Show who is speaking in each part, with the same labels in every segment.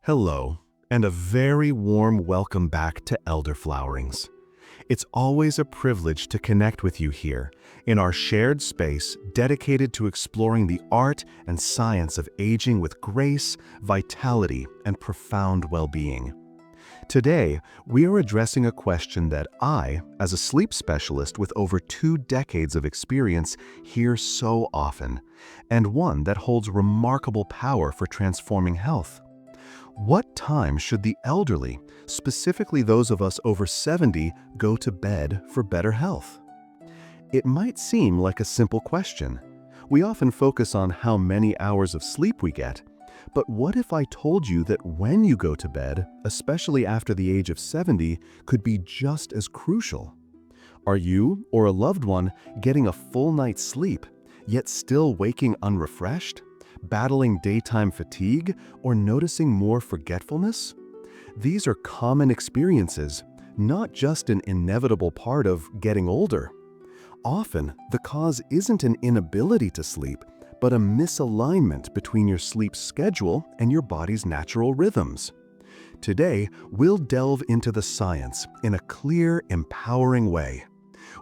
Speaker 1: Hello, and a very warm welcome back to Elderflowerings. It's always a privilege to connect with you here in our shared space dedicated to exploring the art and science of aging with grace, vitality, and profound well-being. Today, we are addressing a question that I, as a sleep specialist with over 2 decades of experience, hear so often, and one that holds remarkable power for transforming health. What time should the elderly, specifically those of us over 70, go to bed for better health? It might seem like a simple question. We often focus on how many hours of sleep we get. But what if I told you that when you go to bed, especially after the age of 70, could be just as crucial? Are you or a loved one getting a full night's sleep, yet still waking unrefreshed? Battling daytime fatigue, or noticing more forgetfulness? These are common experiences, not just an inevitable part of getting older. Often, the cause isn't an inability to sleep, but a misalignment between your sleep schedule and your body's natural rhythms. Today, we'll delve into the science in a clear, empowering way.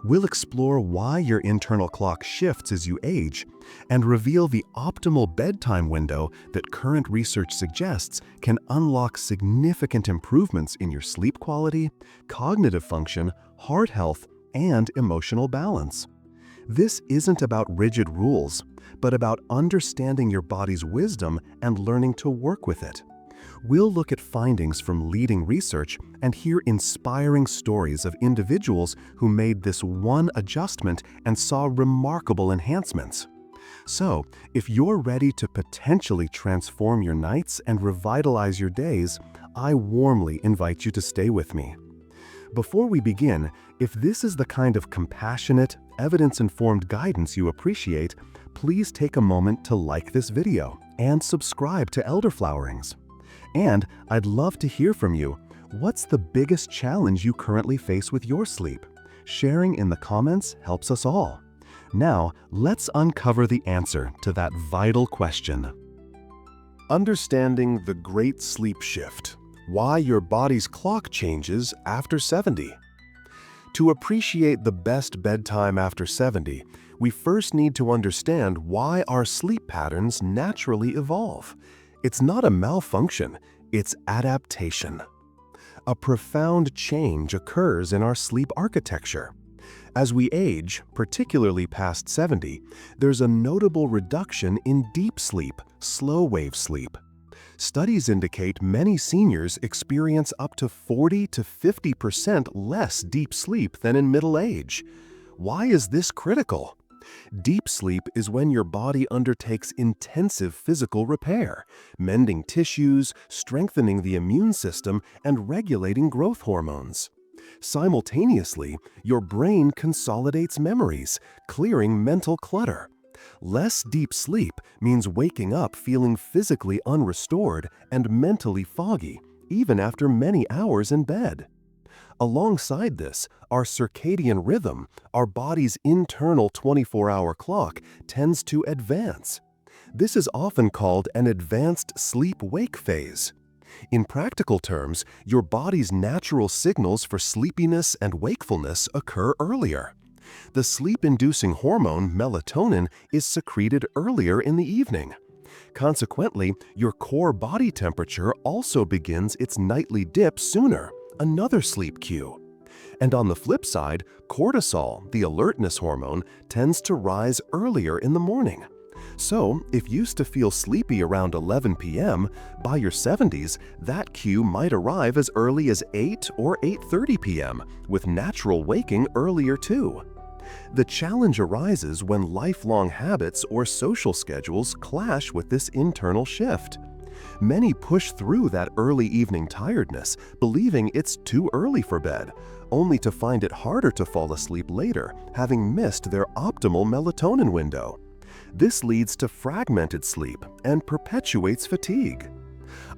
Speaker 1: We'll explore why your internal clock shifts as you age and reveal the optimal bedtime window that current research suggests can unlock significant improvements in your sleep quality, cognitive function, heart health, and emotional balance. This isn't about rigid rules, but about understanding your body's wisdom and learning to work with it. We'll look at findings from leading research and hear inspiring stories of individuals who made this one adjustment and saw remarkable enhancements. So, if you're ready to potentially transform your nights and revitalize your days, I warmly invite you to stay with me. Before we begin, if this is the kind of compassionate, evidence-informed guidance you appreciate, please take a moment to like this video and subscribe to Elderflowerings. And I'd love to hear from you. What's the biggest challenge you currently face with your sleep? Sharing in the comments helps us all. Now, let's uncover the answer to that vital question. Understanding the Great Sleep Shift. Why your body's clock changes after 70. To appreciate the best bedtime after 70, we first need to understand why our sleep patterns naturally evolve. It's not a malfunction, it's adaptation. A profound change occurs in our sleep architecture. As we age, particularly past 70, there's a notable reduction in deep sleep, slow-wave sleep. Studies indicate many seniors experience up to 40 to 50% less deep sleep than in middle age. Why is this critical? Deep sleep is when your body undertakes intensive physical repair, mending tissues, strengthening the immune system, and regulating growth hormones. Simultaneously, your brain consolidates memories, clearing mental clutter. Less deep sleep means waking up feeling physically unrestored and mentally foggy, even after many hours in bed. Alongside this, our circadian rhythm, our body's internal 24-hour clock, tends to advance. This is often called an advanced sleep-wake phase. In practical terms, your body's natural signals for sleepiness and wakefulness occur earlier. The sleep-inducing hormone melatonin is secreted earlier in the evening. Consequently, your core body temperature also begins its nightly dip sooner, another sleep cue. And on the flip side, cortisol, the alertness hormone, tends to rise earlier in the morning. So, if you used to feel sleepy around 11 p.m., by your 70s, that cue might arrive as early as 8 or 8:30 p.m., with natural waking earlier too. The challenge arises when lifelong habits or social schedules clash with this internal shift. Many push through that early evening tiredness, believing it's too early for bed, only to find it harder to fall asleep later, having missed their optimal melatonin window. This leads to fragmented sleep and perpetuates fatigue.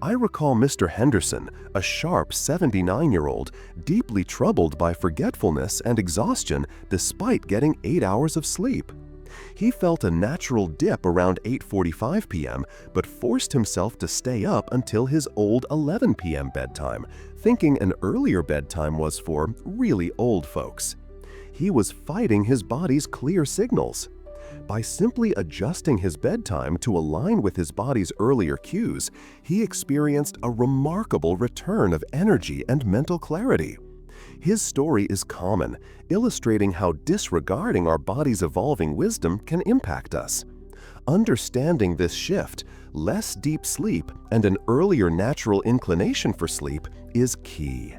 Speaker 1: I recall Mr. Henderson, a sharp 79-year-old, deeply troubled by forgetfulness and exhaustion despite getting 8 hours of sleep.
Speaker 2: He felt a natural dip around 8:45 p.m., but forced himself to stay up until his old 11 p.m. bedtime, thinking an earlier bedtime was for really old folks. He was fighting his body's clear signals. By simply adjusting his bedtime to align with his body's earlier cues, he experienced a remarkable return of energy and mental clarity. His story is common, illustrating how disregarding our body's evolving wisdom can impact us. Understanding this shift, less deep sleep and an earlier natural inclination for sleep is key.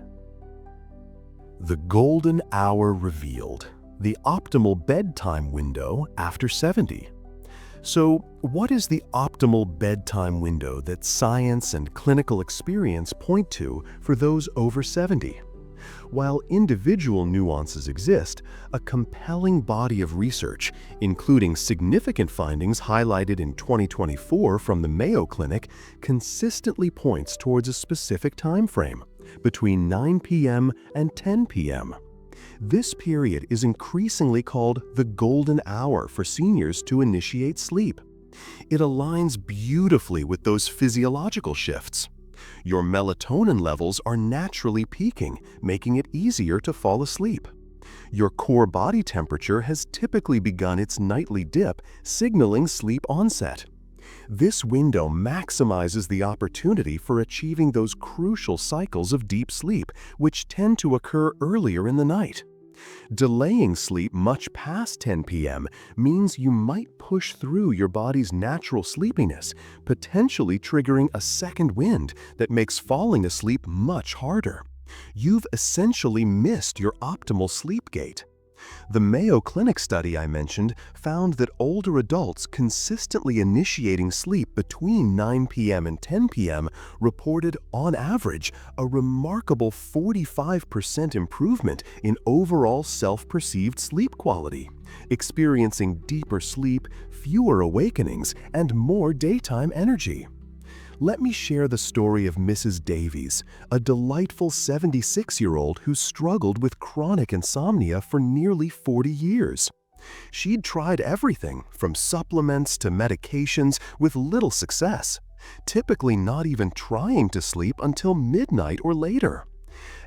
Speaker 2: The golden hour revealed. The optimal bedtime window after 70. So, what is the optimal bedtime window that science and clinical experience point to for those over 70? While individual nuances exist, a compelling body of research, including significant findings highlighted in 2024 from the Mayo Clinic, consistently points towards a specific time frame, between 9 p.m. and 10 p.m. This period is increasingly called the golden hour for seniors to initiate sleep. It aligns beautifully with those physiological shifts. Your melatonin levels are naturally peaking, making it easier to fall asleep. Your core body temperature has typically begun its nightly dip, signaling sleep onset. This window maximizes the opportunity for achieving those crucial cycles of deep sleep, which tend to occur earlier in the night. Delaying sleep much past 10 p.m. means you might push through your body's natural sleepiness, potentially triggering a second wind that makes falling asleep much harder. You've essentially missed your optimal sleep gate. The Mayo Clinic study I mentioned found that older adults consistently initiating sleep between 9 p.m. and 10 p.m. reported, on average, a remarkable 45% improvement in overall self-perceived sleep quality, experiencing deeper sleep, fewer awakenings, and more daytime energy. Let me share the story of Mrs. Davies, a delightful 76-year-old who struggled with chronic insomnia for nearly 40 years. She'd tried everything from supplements to medications with little success, typically not even trying to sleep until midnight or later.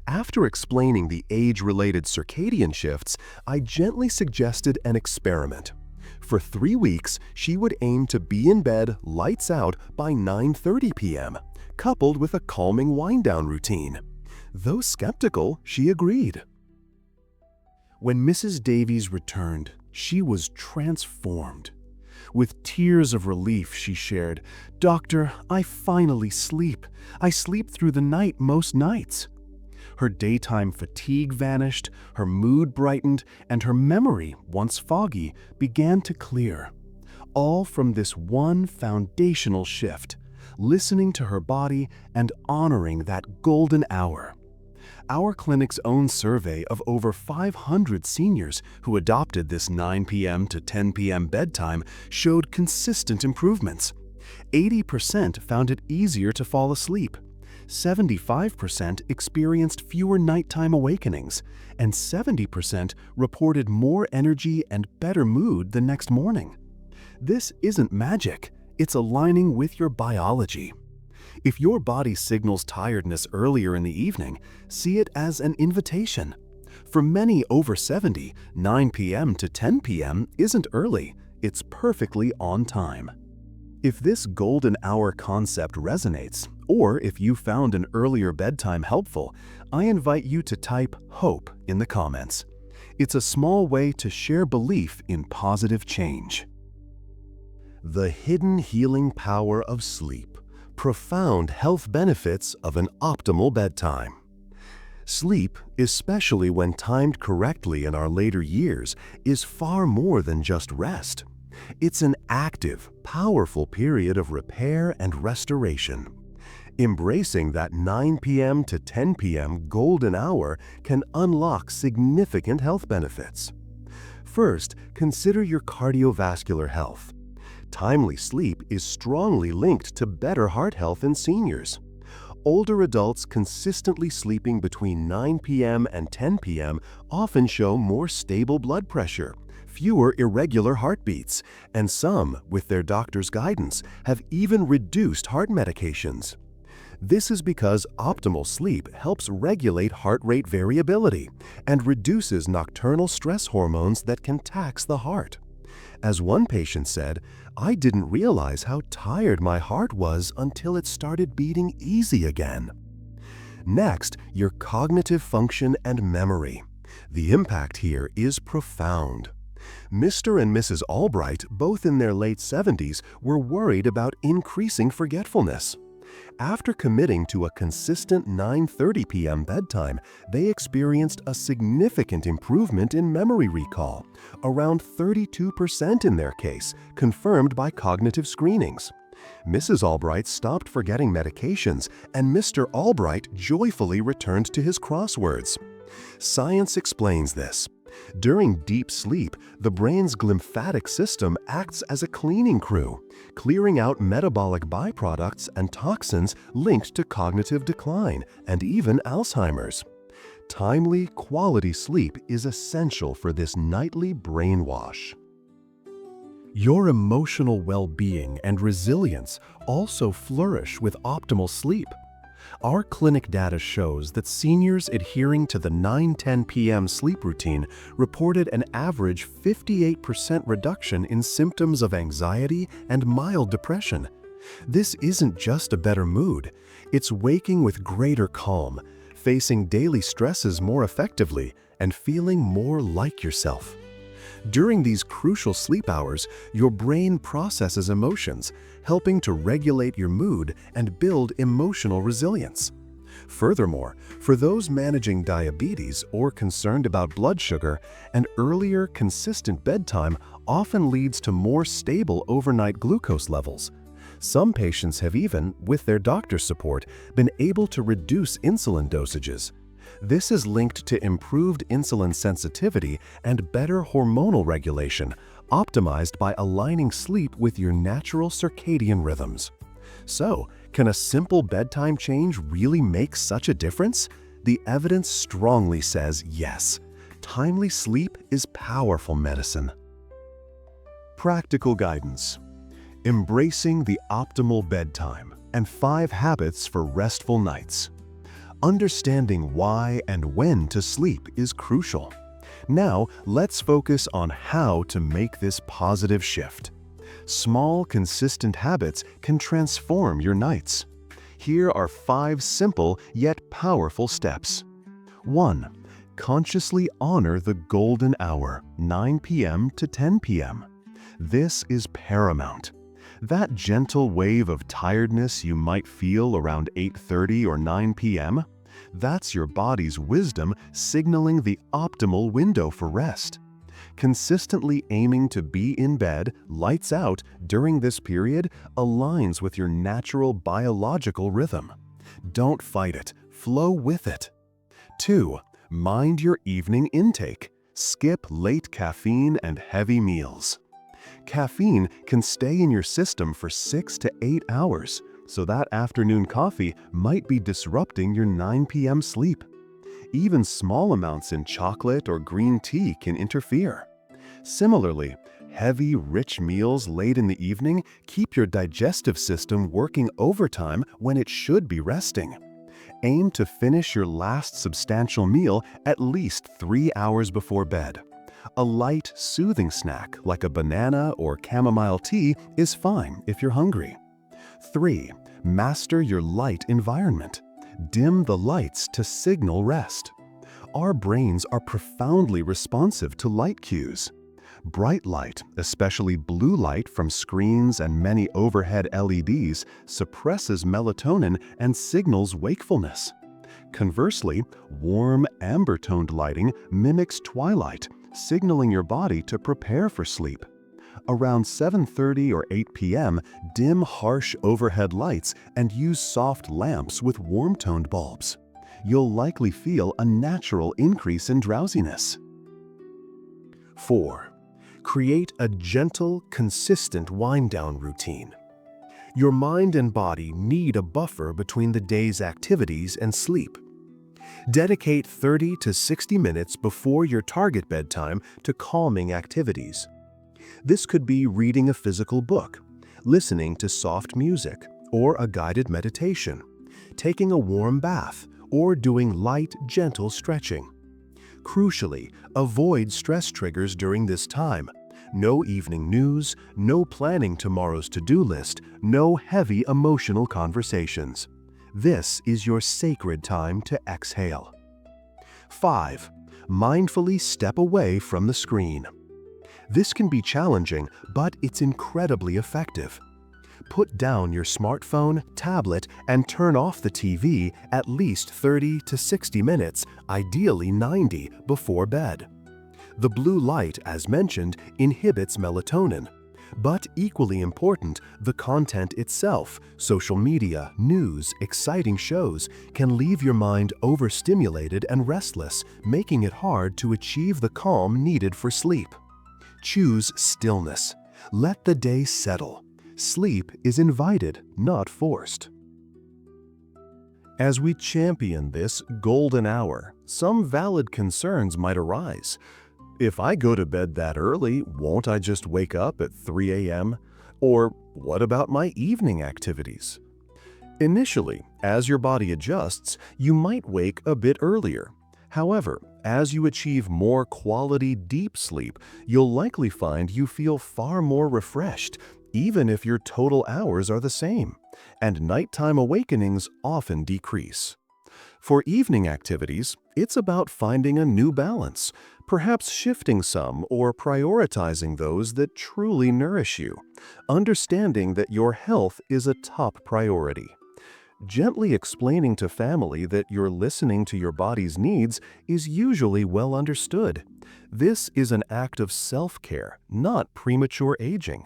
Speaker 2: After explaining the age-related circadian shifts, I gently suggested an experiment. For 3 weeks, she would aim to be in bed lights out by 9:30 p.m., coupled with a calming wind-down routine. Though skeptical, she agreed. When Mrs. Davies returned, she was transformed. With tears of relief, she shared, "Doctor, I finally sleep. I sleep through the night most nights." Her daytime fatigue vanished, her mood brightened, and her memory, once foggy, began to clear. All from this one foundational shift, listening to her body and honoring that golden hour. Our clinic's own survey of over 500 seniors who adopted this 9 p.m. to 10 p.m. bedtime showed consistent improvements. 80% found it easier to fall asleep. 75% experienced fewer nighttime awakenings, and 70% reported more energy and better mood the next morning. This isn't magic, it's aligning with your biology. If your body signals tiredness earlier in the evening, see it as an invitation. For many over 70, 9 p.m. to 10 p.m. isn't early, it's perfectly on time. If this golden hour concept resonates, or if you found an earlier bedtime helpful, I invite you to type HOPE in the comments. It's a small way to share belief in positive change. The hidden healing power of sleep. Profound health benefits of an optimal bedtime. Sleep, especially when timed correctly in our later years, is far more than just rest. It's an active, powerful period of repair and restoration. Embracing that 9 p.m. to 10 p.m. golden hour can unlock significant health benefits. First, consider your cardiovascular health. Timely sleep is strongly linked to better heart health in seniors. Older adults consistently sleeping between 9 p.m. and 10 p.m. often show more stable blood pressure, fewer irregular heartbeats, and some, with their doctor's guidance, have even reduced heart medications. This is because optimal sleep helps regulate heart rate variability and reduces nocturnal stress hormones that can tax the heart. As one patient said, "I didn't realize how tired my heart was until it started beating easy again." Next, your cognitive function and memory. The impact here is profound. Mr. and Mrs. Albright, both in their late 70s, were worried about increasing forgetfulness. After committing to a consistent 9:30 p.m. bedtime, they experienced a significant improvement in memory recall, around 32% in their case, confirmed by cognitive screenings. Mrs. Albright stopped forgetting medications, and Mr. Albright joyfully returned to his crosswords. Science explains this. During deep sleep, the brain's glymphatic system acts as a cleaning crew, clearing out metabolic byproducts and toxins linked to cognitive decline and even Alzheimer's. Timely, quality sleep is essential for this nightly brainwash.
Speaker 1: Your emotional well-being and resilience also flourish with optimal sleep. Our clinic data shows that seniors adhering to the 9-10 p.m. sleep routine reported an average 58% reduction in symptoms of anxiety and mild depression. This isn't just a better mood, it's waking with greater calm, facing daily stresses more effectively, and feeling more like yourself. During these crucial sleep hours, your brain processes emotions, helping to regulate your mood and build emotional resilience. Furthermore, for those managing diabetes or concerned about blood sugar, an earlier, consistent bedtime often leads to more stable overnight glucose levels. Some patients have even, with their doctor's support, been able to reduce insulin dosages. This is linked to improved insulin sensitivity and better hormonal regulation, optimized by aligning sleep with your natural circadian rhythms. So, can a simple bedtime change really make such a difference? The evidence strongly says yes. Timely sleep is powerful medicine. Practical guidance. Embracing the optimal bedtime and 5 habits for restful nights. Understanding why and when to sleep is crucial. Now, let's focus on how to make this positive shift. Small, consistent habits can transform your nights. Here are 5 simple yet powerful steps. 1. Consciously honor the golden hour, 9 p.m. to 10 p.m. This is paramount. That gentle wave of tiredness you might feel around 8:30 or 9 p.m., that's your body's wisdom signaling the optimal window for rest. Consistently aiming to be in bed, lights out, during this period aligns with your natural biological rhythm. Don't fight it, flow with it. 2. Mind your evening intake. Skip late caffeine and heavy meals. Caffeine can stay in your system for 6 to 8 hours, so that afternoon coffee might be disrupting your 9 p.m. sleep. Even small amounts in chocolate or green tea can interfere. Similarly, heavy, rich meals late in the evening keep your digestive system working overtime when it should be resting. Aim to finish your last substantial meal at least 3 hours before bed. A light, soothing snack like a banana or chamomile tea is fine if you're hungry. 3. Master your light environment. Dim the lights to signal rest. Our brains are profoundly responsive to light cues. Bright light, especially blue light from screens and many overhead LEDs, suppresses melatonin and signals wakefulness. Conversely, warm, amber-toned lighting mimics twilight, signaling your body to prepare for sleep. Around 7:30 or 8 p.m., dim harsh overhead lights and use soft lamps with warm-toned bulbs. You'll likely feel a natural increase in drowsiness. 4. Create a gentle, consistent wind-down routine. Your mind and body need a buffer between the day's activities and sleep.
Speaker 2: Dedicate 30 to 60 minutes before your target bedtime to calming activities. This could be reading a physical book, listening to soft music, or a guided meditation, taking a warm bath, or doing light, gentle stretching. Crucially, avoid stress triggers during this time. No evening news, no planning tomorrow's to-do list, no heavy emotional conversations. This is your sacred time to exhale. 5. Mindfully step away from the screen. This can be challenging, but it's incredibly effective. Put down your smartphone, tablet, and turn off the TV at least 30 to 60 minutes, ideally 90, before bed. The blue light, as mentioned, inhibits melatonin. But equally important, the content itself, social media, news, exciting shows, can leave your mind overstimulated and restless, making it hard to achieve the calm needed for sleep. Choose stillness. Let the day settle. Sleep is invited, not forced. As we champion this golden hour, some valid concerns might arise. If I go to bed that early, won't I just wake up at 3 a.m.? Or what about my evening activities? Initially, as your body adjusts, you might wake a bit earlier. However, as you achieve more quality deep sleep, you'll likely find you feel far more refreshed, even if your total hours are the same, and nighttime awakenings often decrease. For evening activities, it's about finding a new balance, perhaps shifting some or prioritizing those that truly nourish you, understanding that your health is a top priority. Gently explaining to family that you're listening to your body's needs is usually well understood. This is an act of self-care, not premature aging.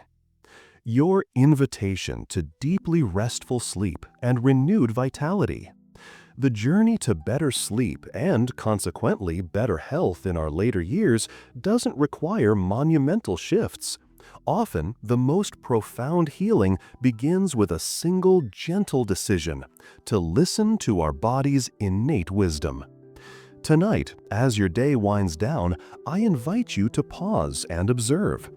Speaker 2: Your invitation to deeply restful sleep and renewed vitality. The journey to better sleep and, consequently, better health in our later years doesn't require monumental shifts. Often, the most profound healing begins with a single gentle decision to listen to our body's innate wisdom. Tonight, as your day winds down, I invite you to pause and observe.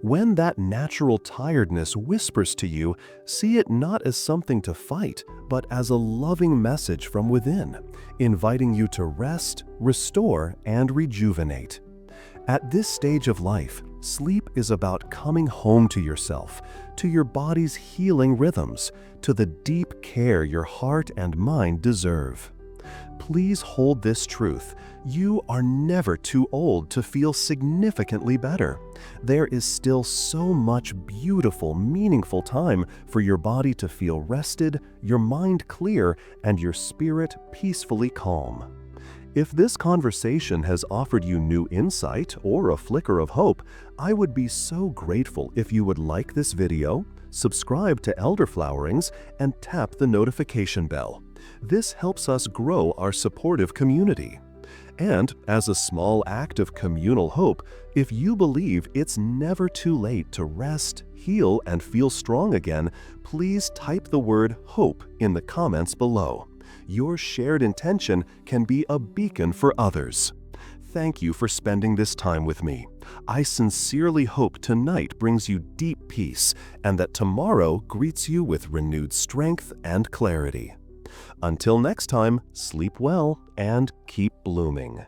Speaker 2: When that natural tiredness whispers to you, see it not as something to fight, but as a loving message from within, inviting you to rest, restore, and rejuvenate. At this stage of life, sleep is about coming home to yourself, to your body's healing rhythms, to the deep care your heart and mind deserve. Please hold this truth. You are never too old to feel significantly better. There is still so much beautiful, meaningful time for your body to feel rested, your mind clear, and your spirit peacefully calm. If this conversation has offered you new insight or a flicker of hope, I would be so grateful if you would like this video, subscribe to Elderflowerings, and tap the notification bell. This helps us grow our supportive community. And as a small act of communal hope, if you believe it's never too late to rest, heal, and feel strong again, please type the word HOPE in the comments below. Your shared intention can be a beacon for others. Thank you for spending this time with me. I sincerely hope tonight brings you deep peace and that tomorrow greets you with renewed strength and clarity. Until next time, sleep well and keep blooming.